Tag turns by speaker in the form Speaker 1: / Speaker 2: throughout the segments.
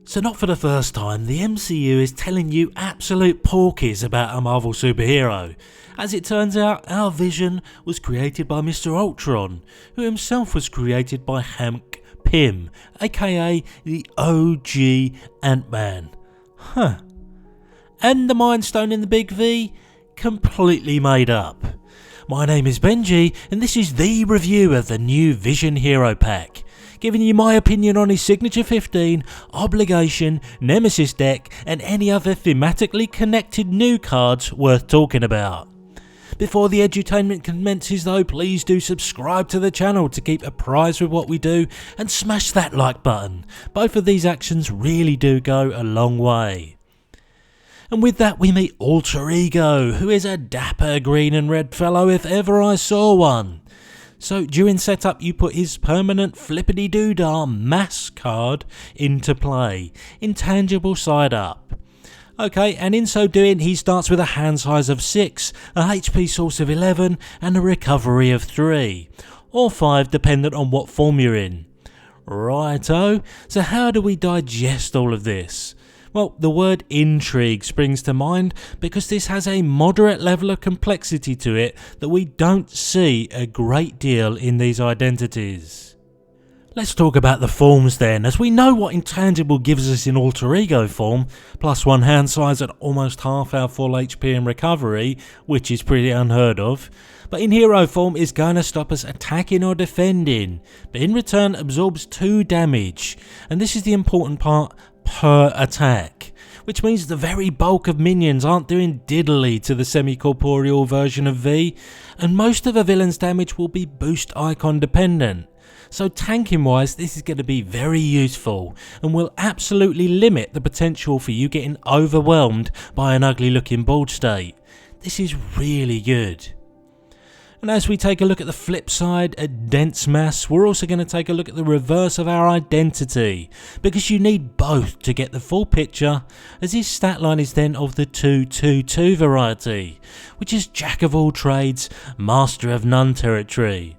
Speaker 1: So not for the first time, the MCU is telling you absolute porkies about a Marvel superhero. As it turns out, our Vision was created by Mr. Ultron, who himself was created by Hank Pym, aka the OG Ant-Man. And the Mind Stone in the Big V? Completely made up. My name is Benji, and this is the review of the new Vision Hero Pack, giving you my opinion on his Signature 15, Obligation, Nemesis deck, and any other thematically connected new cards worth talking about. Before the edutainment commences though, please do subscribe to the channel to keep apprised with what we do, and smash that like button. Both of these actions really do go a long way. And with that we meet Alter Ego, who is a dapper green and red fellow if ever I saw one. So during setup you put his permanent flippity doodah mass card into play, intangible side up. Okay, and in so doing he starts with a hand size of 6, a HP source of 11 and a recovery of 3, or 5 dependent on what form you're in. Righto, so how do we digest all of this? Well, the word intrigue springs to mind because this has a moderate level of complexity to it that we don't see a great deal in these identities. Let's talk about the forms then, as we know what intangible gives us in Alter Ego form, plus 1 hand size at almost half our full HP and recovery, which is pretty unheard of. But in hero form is going to stop us attacking or defending, but in return absorbs 2 damage, and this is the important part, per attack, which means the very bulk of minions aren't doing diddly to the semi-corporeal version of V, and most of a villain's damage will be boost icon dependent. So tanking wise this is going to be very useful and will absolutely limit the potential for you getting overwhelmed by an ugly looking board state. This is really good. And as we take a look at the flip side, at dense mass, we're also going to take a look at the reverse of our identity, because you need both to get the full picture, as his stat line is then of the 2-2-2 variety, which is jack of all trades, master of none territory.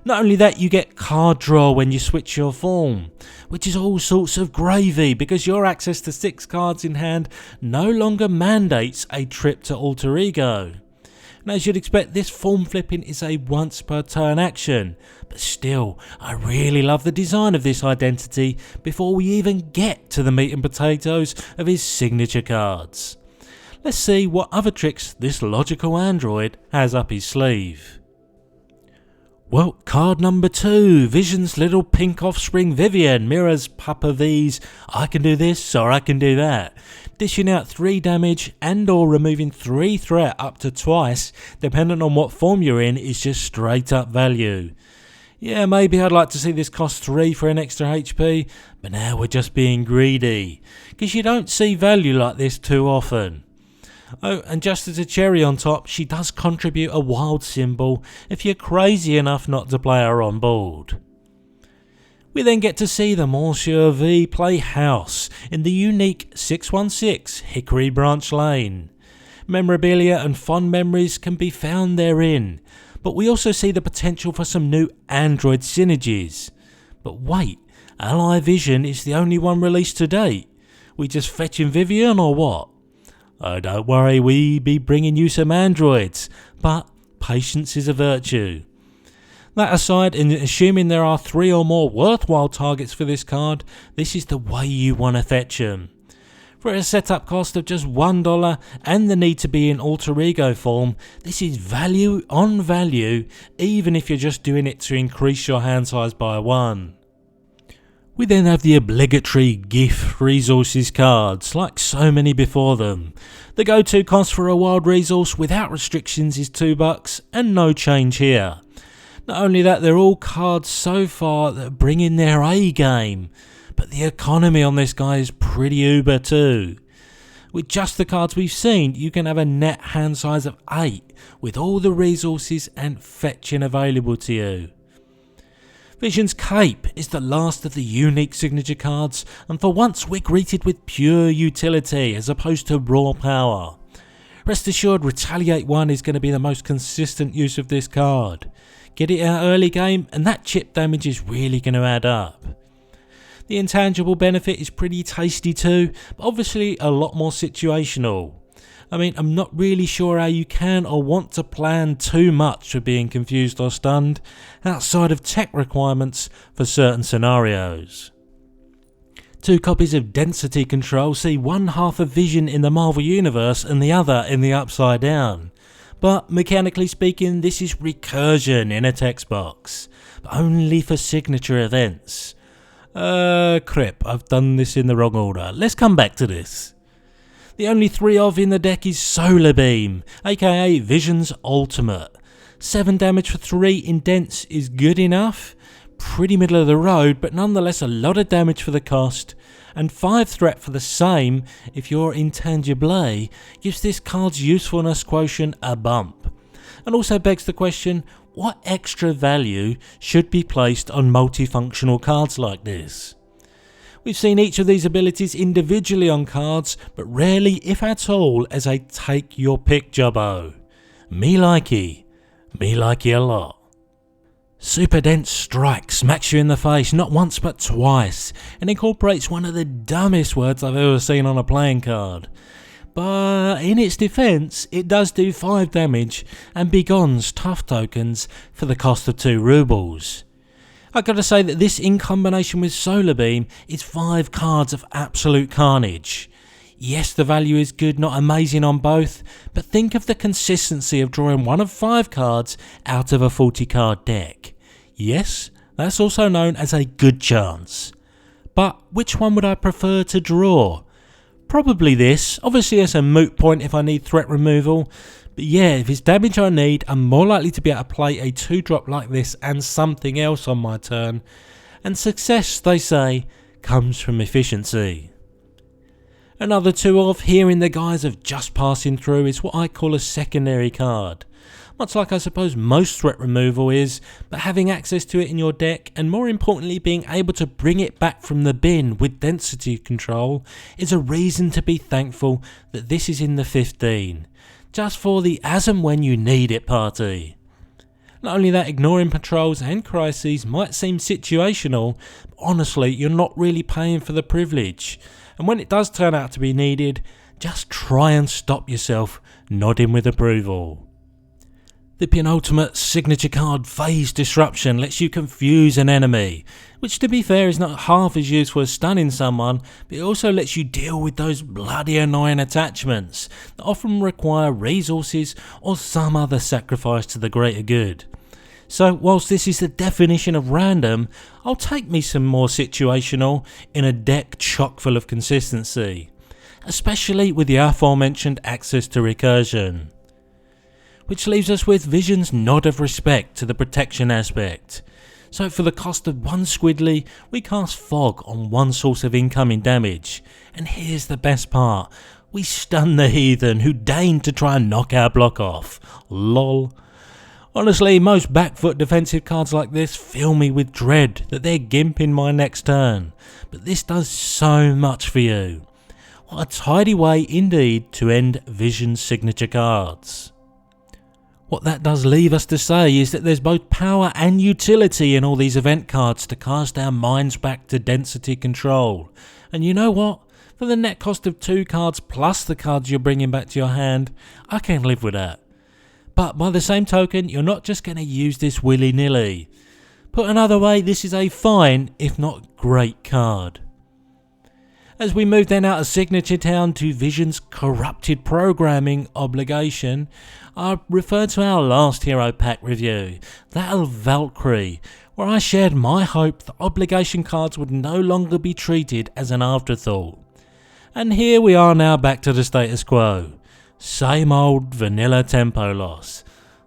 Speaker 1: Not only that, you get card draw when you switch your form, which is all sorts of gravy because your access to 6 cards in hand no longer mandates a trip to Alter Ego. And as you'd expect, this form flipping is a once per turn action, but still, I really love the design of this identity before we even get to the meat and potatoes of his signature cards. Let's see what other tricks this logical android has up his sleeve. Well, card number 2, Vision's little pink offspring Vivian mirrors Papa V's I can do this or I can do that, dishing out 3 damage and or removing 3 threat up to twice depending on what form you're in is just straight up value. Yeah, maybe I'd like to see this cost 3 for an extra HP, but now we're just being greedy, because you don't see value like this too often. Oh, and just as a cherry on top, she does contribute a wild symbol if you're crazy enough not to play her on board. We then get to see the Monsieur V play house in the unique 616 Hickory Branch Lane. Memorabilia and fond memories can be found therein, but we also see the potential for some new Android synergies. But wait, Ally Vision is the only one released to date. We just fetching Vivian or what? Oh, don't worry, we be bringing you some androids, but patience is a virtue. That aside, and assuming there are 3 or more worthwhile targets for this card, this is the way you want to fetch them. For a setup cost of just $1 and the need to be in Alter Ego form, this is value on value, even if you're just doing it to increase your hand size by 1. We then have the obligatory GIF resources cards, like so many before them. The go-to cost for a wild resource without restrictions is $2 and no change here. Not only that, they're all cards so far that bring in their A game, but the economy on this guy is pretty uber too. With just the cards we've seen, you can have a net hand size of 8 with all the resources and fetching available to you. Vision's Cape is the last of the unique signature cards, and for once we're greeted with pure utility as opposed to raw power. Rest assured, Retaliate 1 is going to be the most consistent use of this card. Get it out early game and that chip damage is really going to add up. The intangible benefit is pretty tasty too, but obviously a lot more situational. I mean, I'm not really sure how you can or want to plan too much for being confused or stunned, outside of tech requirements for certain scenarios. 2 copies of density control see one half of vision in the Marvel Universe and the other in the Upside Down. But mechanically speaking, this is recursion in a text box, but only for signature events. Crap, I've done this in the wrong order. Let's come back to this. The only 3 of in the deck is Solar Beam, aka Vision's Ultimate. 7 damage for 3 in Dense is good enough, pretty middle of the road, but nonetheless a lot of damage for the cost, and 5 threat for the same if you're Intangible gives this card's usefulness quotient a bump. And also begs the question, what extra value should be placed on multifunctional cards like this? We've seen each of these abilities individually on cards, but rarely, if at all, as a take your pick jobbo. Me likey a lot. Super Dense Strike smacks you in the face not once but twice, and incorporates one of the dumbest words I've ever seen on a playing card. But in its defence, it does do 5 damage and begons tough tokens for the cost of 2 rubles. I gotta say that this in combination with Solar Beam is 5 cards of absolute carnage. Yes, the value is good, not amazing on both, but think of the consistency of drawing one of 5 cards out of a 40 card deck. Yes, that's also known as a good chance. But which one would I prefer to draw? Probably this, obviously as a moot point if I need threat removal, but yeah, if it's damage I need, I'm more likely to be able to play a 2-drop like this and something else on my turn, and success, they say, comes from efficiency. Another 2 of here in the guise of just passing through is what I call a secondary card. Much like I suppose most threat removal is, but having access to it in your deck and more importantly being able to bring it back from the bin with density control is a reason to be thankful that this is in the 15. Just for the as and when you need it party. Not only that, ignoring patrols and crises might seem situational, but honestly you're not really paying for the privilege, and when it does turn out to be needed, just try and stop yourself nodding with approval. The penultimate signature card, Phase Disruption, lets you confuse an enemy, which to be fair is not half as useful as stunning someone, but it also lets you deal with those bloody annoying attachments that often require resources or some other sacrifice to the greater good. So whilst this is the definition of random, I'll take me some more situational in a deck chock full of consistency, especially with the aforementioned access to recursion. Which leaves us with Vision's nod of respect to the protection aspect. So for the cost of 1 squiddly, we cast Fog on 1 source of incoming damage. And here's the best part, we stun the heathen who deigned to try and knock our block off. Lol. Honestly, most backfoot defensive cards like this fill me with dread that they're gimping my next turn. But this does so much for you. What a tidy way indeed to end Vision's signature cards. What that does leave us to say is that there's both power and utility in all these event cards to cast our minds back to density control. And you know what? For the net cost of 2 cards plus the cards you're bringing back to your hand, I can live with that. But by the same token, you're not just going to use this willy-nilly. Put another way, this is a fine, if not great card. As we move then out of Signature Town to Vision's corrupted programming obligation, I refer to our last Hero Pack review, that of Valkyrie, where I shared my hope that obligation cards would no longer be treated as an afterthought. And here we are now back to the status quo. Same old vanilla tempo loss.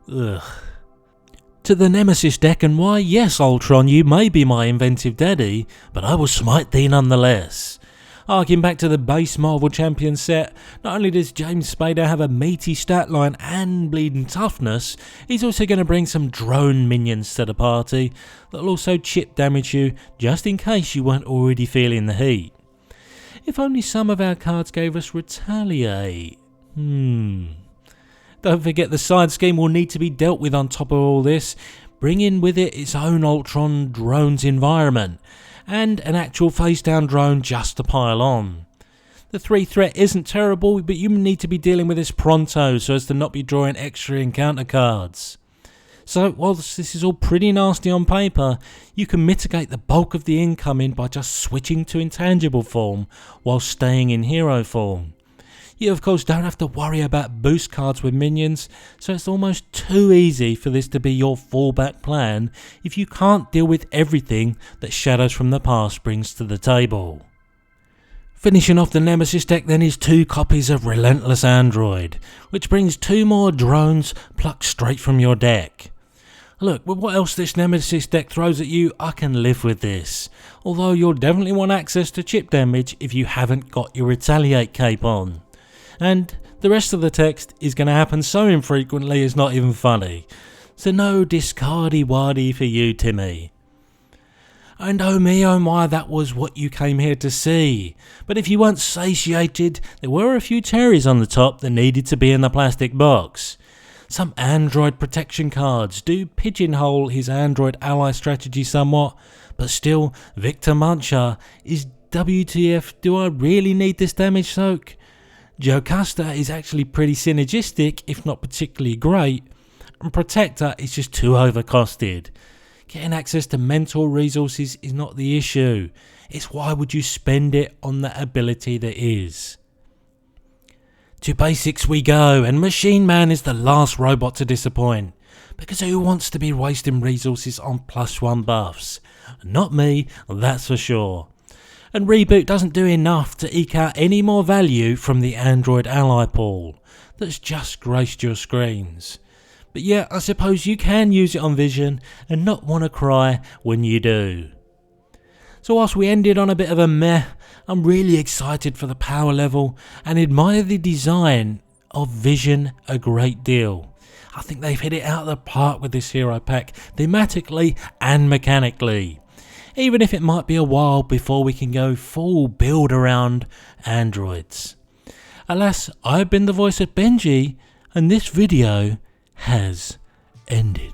Speaker 1: Ugh. To the Nemesis deck, and why yes Ultron, you may be my inventive daddy, but I will smite thee nonetheless. Harking back to the base Marvel Champion set, not only does James Spader have a meaty stat line and bleeding toughness, he's also going to bring some drone minions to the party that'll also chip damage you just in case you weren't already feeling the heat. If only some of our cards gave us Retaliate. Don't forget the side scheme will need to be dealt with on top of all this, bringing with it its own Ultron drones environment. and an actual face down drone just to pile on. The 3 threat isn't terrible, but you need to be dealing with this pronto so as to not be drawing extra encounter cards. So whilst this is all pretty nasty on paper, you can mitigate the bulk of the incoming by just switching to intangible form while staying in hero form. You of course don't have to worry about boost cards with minions, so it's almost too easy for this to be your fallback plan if you can't deal with everything that Shadows from the Past brings to the table. Finishing off the Nemesis deck then is 2 copies of Relentless Android, which brings 2 more drones plucked straight from your deck. Look, with what else this Nemesis deck throws at you, I can live with this, although you'll definitely want access to chip damage if you haven't got your Retaliate cape on. And the rest of the text is going to happen so infrequently it's not even funny, so no discardy-waddy for you, Timmy. And oh me, oh my, that was what you came here to see. But if you weren't satiated, there were a few cherries on the top that needed to be in the plastic box. Some Android protection cards do pigeonhole his Android ally strategy somewhat, but still, Victor Muncher is WTF, do I really need this damage soak? Jocasta is actually pretty synergistic, if not particularly great, and Protector is just too overcosted. Getting access to mentor resources is not the issue, it's why would you spend it on the ability that is. To basics we go, and Machine Man is the last robot to disappoint, because who wants to be wasting resources on +1 buffs? Not me, that's for sure. And Reboot doesn't do enough to eke out any more value from the Android ally pool that's just graced your screens. But yeah, I suppose you can use it on Vision and not want to cry when you do. So whilst we ended on a bit of a meh, I'm really excited for the power level and admire the design of Vision a great deal. I think they've hit it out of the park with this hero pack, thematically and mechanically. Even if it might be a while before we can go full build around androids. Alas, I've been the voice of Benji, and this video has ended.